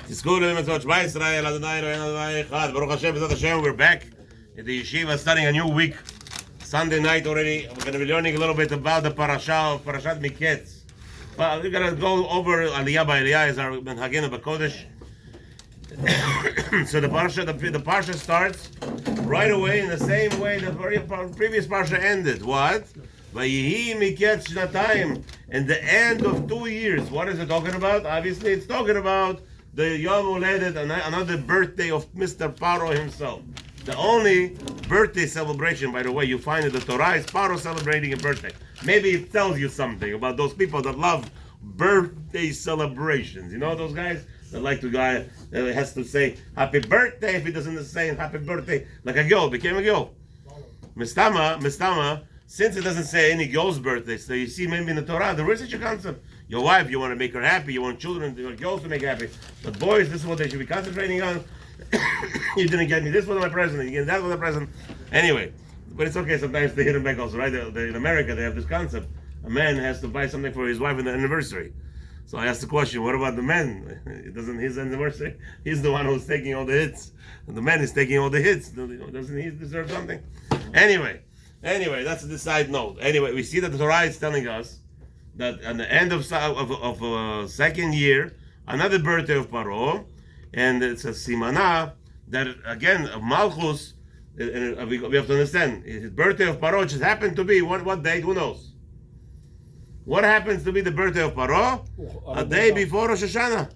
Baruch Hashem, we're back at the Yeshivath starting a new week. Sunday night already. We're going to be learning a little bit about the Parshah of Parashat Miketz. But we're going to go over Aliyah by Aliyah as our Ben Hagin B'Kodesh. So the Parsha starts right away in the same way the previous Parsha ended. What? Vayihi Miketz Shnatayim. And the end of 2 years. What is it talking about? Obviously, it's talking about the Yom Uledet, another birthday of Mr. Paro himself. The only birthday celebration, by the way, you find in the Torah is Paro celebrating a birthday. Maybe it tells you something about those people that love birthday celebrations. You know those guys that like to go, that has to say happy birthday if he doesn't say happy birthday, like a girl, became a girl. Mistama, since it doesn't say any girl's birthday, so you see maybe in the Torah, there is such a concept. Your wife, you want to make her happy, you want children, your girls to make her happy. But boys, this is what they should be concentrating on. You didn't get me this was my present, you get that was a present. Anyway, but it's okay, sometimes they hit them back also, right? In America, they have this concept. A man has to buy something for his wife on the anniversary. So I asked the question, what about the man? It doesn't his anniversary? He's the one who's taking all the hits. And the man is taking all the hits. Doesn't he deserve something? Anyway, that's the side note. Anyway, we see that the Torah is telling us that at the end of second year, another birthday of Paro, and it's a simana that again Malchus. And we have to understand his birthday of Paro just happened to be what date? Who knows? What happens to be the birthday of Paro? A day before Rosh Hashanah.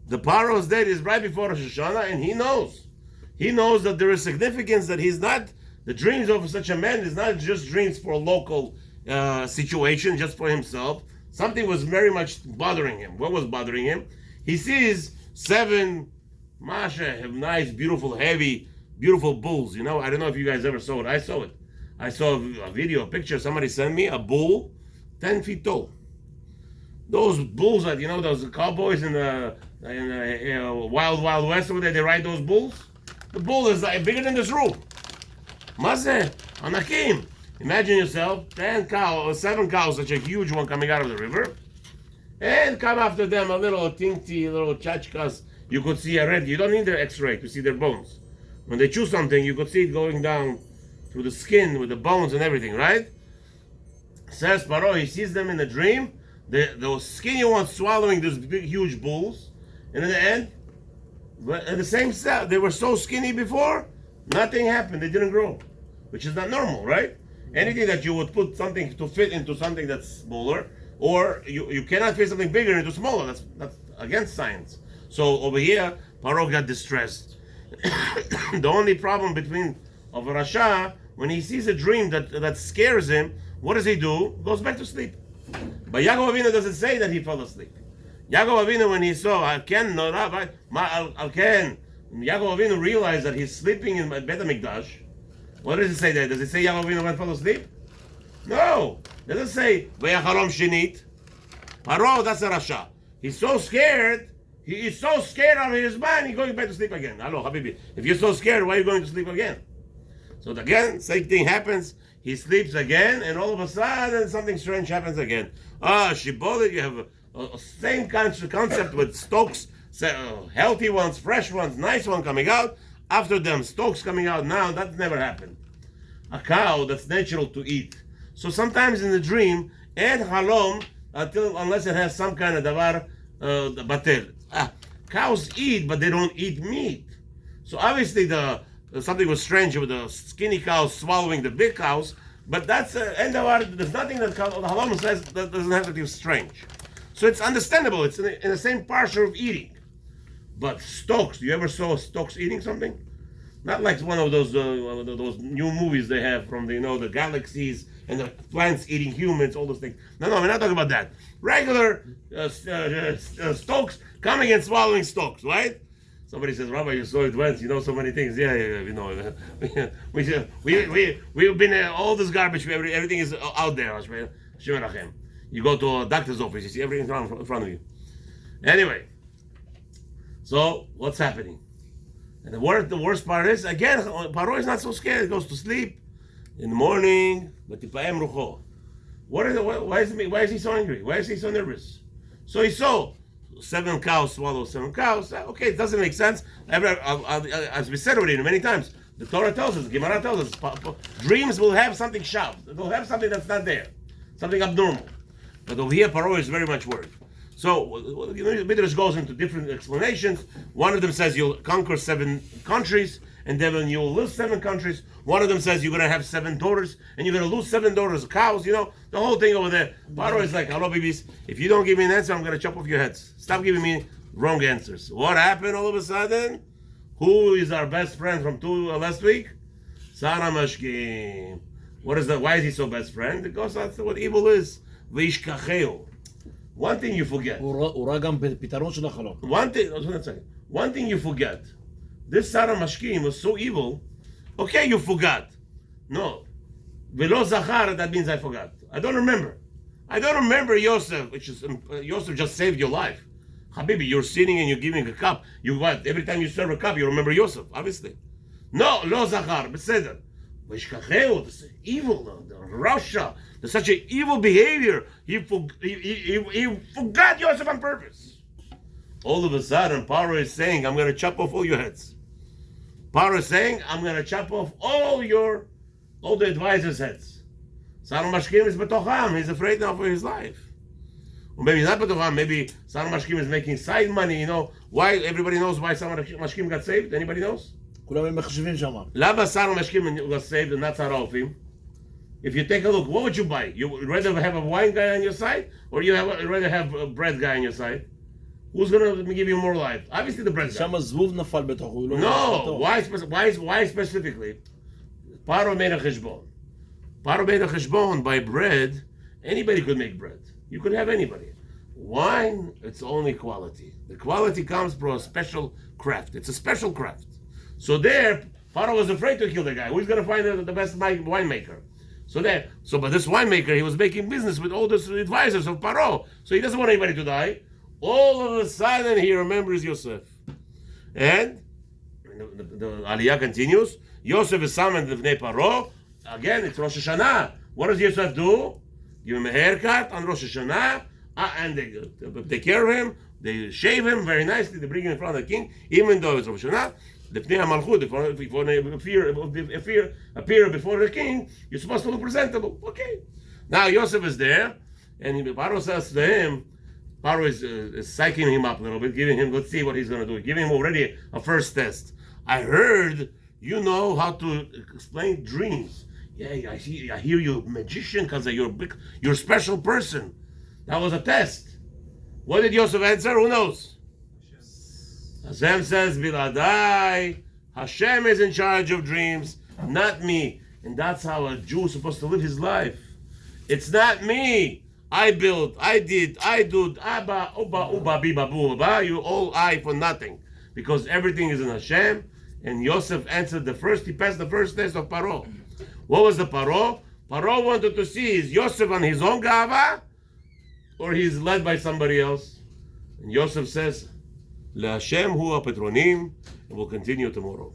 The Paro's date is right before Rosh Hashanah, and he knows. He knows that there is significance, that he's not, the dreams of such a man is not just dreams for a local situation, just for himself. Something was very much bothering him. What was bothering him? He sees 7 nice, beautiful, heavy, beautiful bulls. You know, I don't know if you guys ever saw it. I saw it. I saw a video, a picture. Somebody sent me a bull 10 feet tall. Those bulls that, you know, those cowboys in the Wild West over there, they ride those bulls. The bull is like bigger than this room. Mazeh, Anakim. Imagine yourself, 7 cows, such a huge one coming out of the river. And come after them a little tinky, little chachkas. You could see a red. You don't need the x-ray to see their bones. When they chew something, you could see it going down through the skin with the bones and everything, right? Says Paro, he sees them in a dream. Those skinny ones swallowing these big, huge bulls. And in the end, at the same step, they were so skinny before, nothing happened. They didn't grow, which is not normal, right? Anything that you would put something to fit into something that's smaller, or you cannot fit something bigger into smaller. That's against science. So over here, Paro got distressed. The only problem between of Rasha, when he sees a dream that scares him, what does he do? Goes back to sleep. But Yaakov Avinu doesn't say that he fell asleep. Yaakov Avinu, when he saw Yaakov Avinu realized that he's sleeping in Bet HaMikdash. What does it say there? Does it say Yaakov Avinu went fell asleep? No. It doesn't say Vayachalom Shinit. Paro, that's a Rasha. He's so scared. He is so scared out of his mind, he's going back to sleep again. Hello, Habibi. If you're so scared, why are you going to sleep again? So again, same thing happens. He sleeps again, and all of a sudden, something strange happens again. Shibboleth, you have a same concept with stokes, healthy ones, fresh ones, nice one coming out. After them, stokes coming out now, that never happened. A cow that's natural to eat. So sometimes in the dream, and halom, unless it has some kind of davar, batel. Cows eat, but they don't eat meat. So obviously something was strange with the skinny cows swallowing the big cows, but that's there's nothing that Halom says that doesn't have to be strange. So it's understandable. It's in the same parsha of eating. But stokes, you ever saw stokes eating something? Not like one of those new movies they have from the galaxies and the plants eating humans, all those things. No, we're not talking about that. Regular stokes coming and swallowing stokes, right? Somebody says, Rabbi, you're so advanced, you know so many things. Yeah, we know. We've been all this garbage, everything is out there. You go to a doctor's office, you see everything in front of you. Anyway, so what's happening? And the worst part is, again, Paro is not so scared. He goes to sleep in the morning. Why is he so angry? Why is he so nervous? So he saw 7 cows swallow 7 cows. Okay, it doesn't make sense. As we said already many times, the Torah tells us, Gemara tells us, dreams will have something shaved. They'll have something that's not there, something abnormal. But over here, Paro is very much worried. So, Midrash goes into different explanations. One of them says you'll conquer 7 countries, and then you'll lose 7 countries. One of them says you're going to have 7 daughters, and you're going to lose 7 daughters, cows, the whole thing over there. Paro is like, hello, babies, if you don't give me an answer, I'm going to chop off your heads. Stop giving me wrong answers. What happened all of a sudden? Who is our best friend from last week? Sarah Mashkim. What is that? Why is he so best friend? Because that's what evil is. Vishkacheu. One thing you forget. One thing you forget. This Sarah Mashkim was so evil. Okay, you forgot. No. Velo Zachar, that means I forgot. I don't remember. Yosef, which is, Yosef just saved your life. Habibi, you're sitting and you're giving a cup. Every time you serve a cup, you remember Yosef, obviously. No, lo Zachar, beseder. Vishkacheu, this is evil, the Russia. There's such an evil behavior. He forgot Yosef on purpose. All of a sudden, Paro is saying, I'm going to chop off all your heads. Paro is saying, I'm going to chop off all the advisors' heads. Sarah Mashkim is betocham. He's afraid now for his life. Or maybe not betocham. Maybe Sarah Mashkim is making side money. Why? Everybody knows why Sarah Mashkim got saved? Anybody knows? Lama Sarah Mashkim was saved and not Sarah Alfim. If you take a look, what would you buy? You would rather have a wine guy on your side, or you'd rather have a bread guy on your side? Who's going to give you more life? Obviously the bread guy. No. Why specifically? Paro made a cheshbon. Paro made a cheshbon by bread. Anybody could make bread. You could have anybody. Wine, it's only quality. The quality comes from a special craft. It's a special craft. So there, Paro was afraid to kill the guy. Who's going to find the best winemaker? But this winemaker, he was making business with all the advisors of Paro. So he doesn't want anybody to die. All of a sudden, he remembers Yosef. And the Aliyah continues. Yosef is summoned to Bnei Paro. Again, it's Rosh Hashanah. What does Yosef do? Give him a haircut on Rosh Hashanah. And they take care of him. They shave him very nicely. They bring him in front of the king. Even though it's Rosh Hashanah. If they appear before the king, you're supposed to look presentable. Okay. Now Yosef is there, and Paro says to him, Paro is psyching him up a little bit, giving him, let's see what he's going to do. Giving him already a first test. I heard you know how to explain dreams. Yeah, I hear you're a magician because you're a special person. That was a test. What did Yosef answer? Who knows? Hashem says, Biladai, Hashem is in charge of dreams, not me. And that's how a Jew is supposed to live his life. It's not me. I built, I did, I do, Abba, Uba, Uba, Biba, Buba, you all I for nothing. Because everything is in Hashem. And Yosef answered he passed the first test of Paro. What was the Paro? Paro wanted to see, is Yosef on his own Gava? Or he's led by somebody else? And Yosef says, LaHaShem hu ha-petronim, and we'll continue tomorrow.